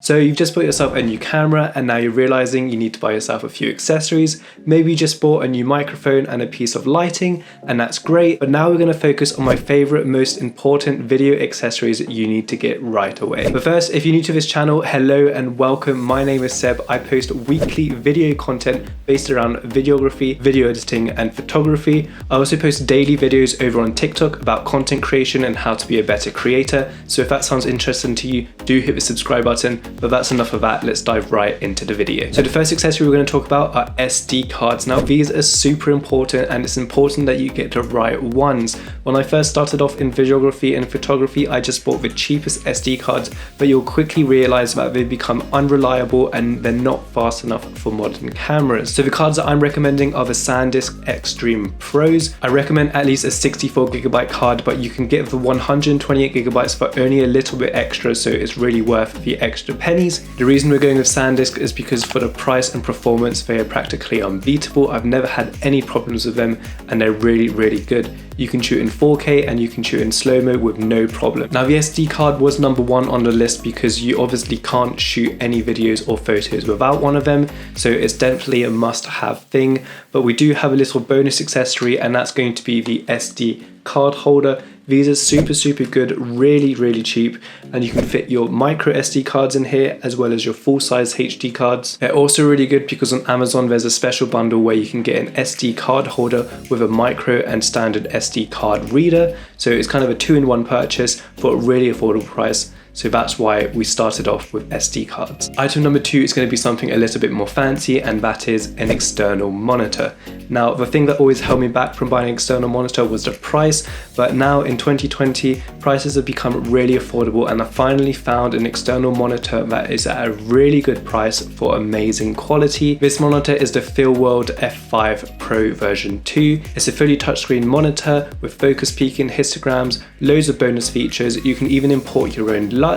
So you've just bought yourself a new camera and now you're realizing you need to buy yourself a few accessories. Maybe you just bought a new microphone and a piece of lighting, and that's great, but now we're going to focus on my favorite, most important video accessories that you need to get right away. But first, if you're new to this channel, hello and welcome. My name is Seb. I post weekly video content based around videography, video editing and photography. I also post daily videos over on TikTok about content creation and how to be a better creator. So if that sounds interesting to you, do hit the subscribe button. But that's enough of that, let's dive right into the video. So the first accessory we're going to talk about are SD cards. Now these are super important, and it's important that you get the right ones. When I first started off in videography and photography, I just bought the cheapest SD cards, but you'll quickly realize that they become unreliable and they're not fast enough for modern cameras. So the cards that I'm recommending are the SanDisk Extreme Pros. I recommend at least a 64GB card, but you can get the 128GB for only a little bit extra, so it's really worth the extra pennies. The reason we're going with SanDisk is because for the price and performance, they are practically unbeatable. I've never had any problems with them, and they're really good. You can shoot in 4K and you can shoot in slow-mo with no problem. Now the SD card was number one on the list because you obviously can't shoot any videos or photos without one of them, so it's definitely a must-have thing. But we do have a little bonus accessory, and that's going to be the SD card holder. These are super good, really cheap, and you can fit your micro SD cards in here as well as your full-size HD cards. They're also really good because on Amazon there's a special bundle where you can get an SD card holder with a micro and standard SD card reader. So it's kind of a two-in-one purchase for a really affordable price. So that's why we started off with SD cards. Item number two is going to be something a little bit more fancy, and that is an external monitor. Now, the thing that always held me back from buying an external monitor was the price, but now in 2020, prices have become really affordable, and I finally found an external monitor that is at a really good price for amazing quality. This monitor is the Feelworld F5 Pro version 2. It's a fully touchscreen monitor with focus peaking, histograms, loads of bonus features. You can even import your own LUT.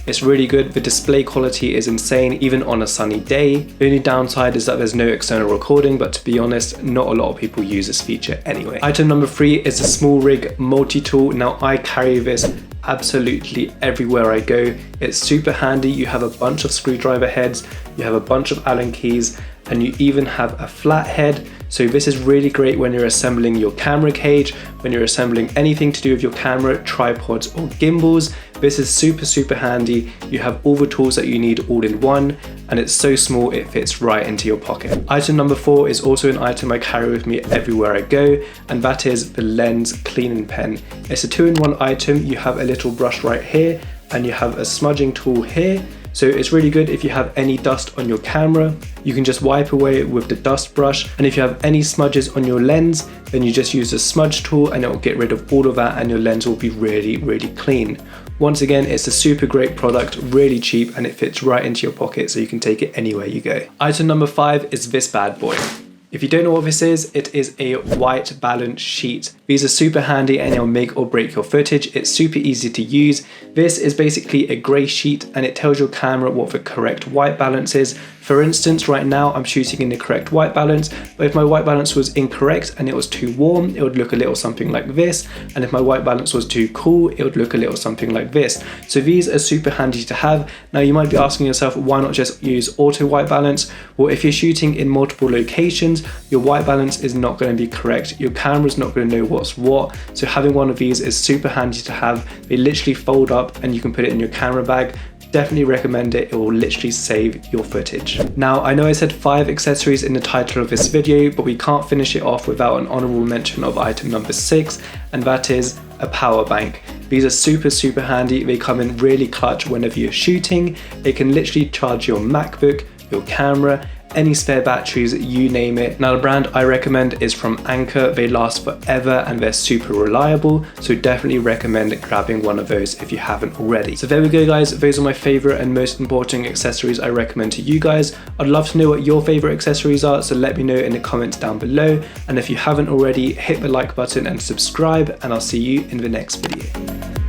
It's really good. The display quality is insane even on a sunny day. The only downside is that there's no external recording, but to be honest, not a lot of people use this feature anyway. Item number three is a small rig multi-tool. Now I carry this absolutely everywhere I go. It's super handy. You have a bunch of screwdriver heads, you have a bunch of Allen keys, and you even have a flat head. So this is really great when you're assembling your camera cage, when you're assembling anything to do with your camera, tripods or gimbals. This is super handy. You have all the tools that you need all in one, and it's so small it fits right into your pocket. Item number four is also an item I carry with me everywhere I go, and that is the lens cleaning pen. It's a two-in-one item. You have a little brush right here, and you have a smudging tool here. So it's really good if you have any dust on your camera, you can just wipe away with the dust brush. And if you have any smudges on your lens, then you just use the smudge tool and it will get rid of all of that, and your lens will be really clean. Once again, it's a super great product, really cheap, and it fits right into your pocket so you can take it anywhere you go. Item number five is this bad boy. If you don't know what this is, it is a white balance sheet. These are super handy and they'll make or break your footage. It's super easy to use. This is basically a grey sheet, and it tells your camera what the correct white balance is. For instance, right now I'm shooting in the correct white balance, but if my white balance was incorrect and it was too warm, it would look a little something like this. And if my white balance was too cool, it would look a little something like this. So these are super handy to have. Now you might be asking yourself, why not just use auto white balance? Well, if you're shooting in multiple locations, your white balance is not going to be correct. Your camera's not going to know what's what. So having one of these is super handy to have. They literally fold up and you can put it in your camera bag. Definitely recommend it. It will literally save your footage. Now, I know I said 5 accessories in the title of this video, but we can't finish it off without an honorable mention of item number 6, and that is a power bank. These are super handy. They come in really clutch whenever you're shooting. They can literally charge your MacBook, your camera, any spare batteries, you name it. Now the brand I recommend is from Anker. They last forever and they're super reliable, so definitely recommend grabbing one of those if you haven't already. So there we go guys, those are my favorite and most important accessories I recommend to you guys. I'd love to know what your favorite accessories are, so let me know in the comments down below, and if you haven't already, hit the like button and subscribe, and I'll see you in the next video.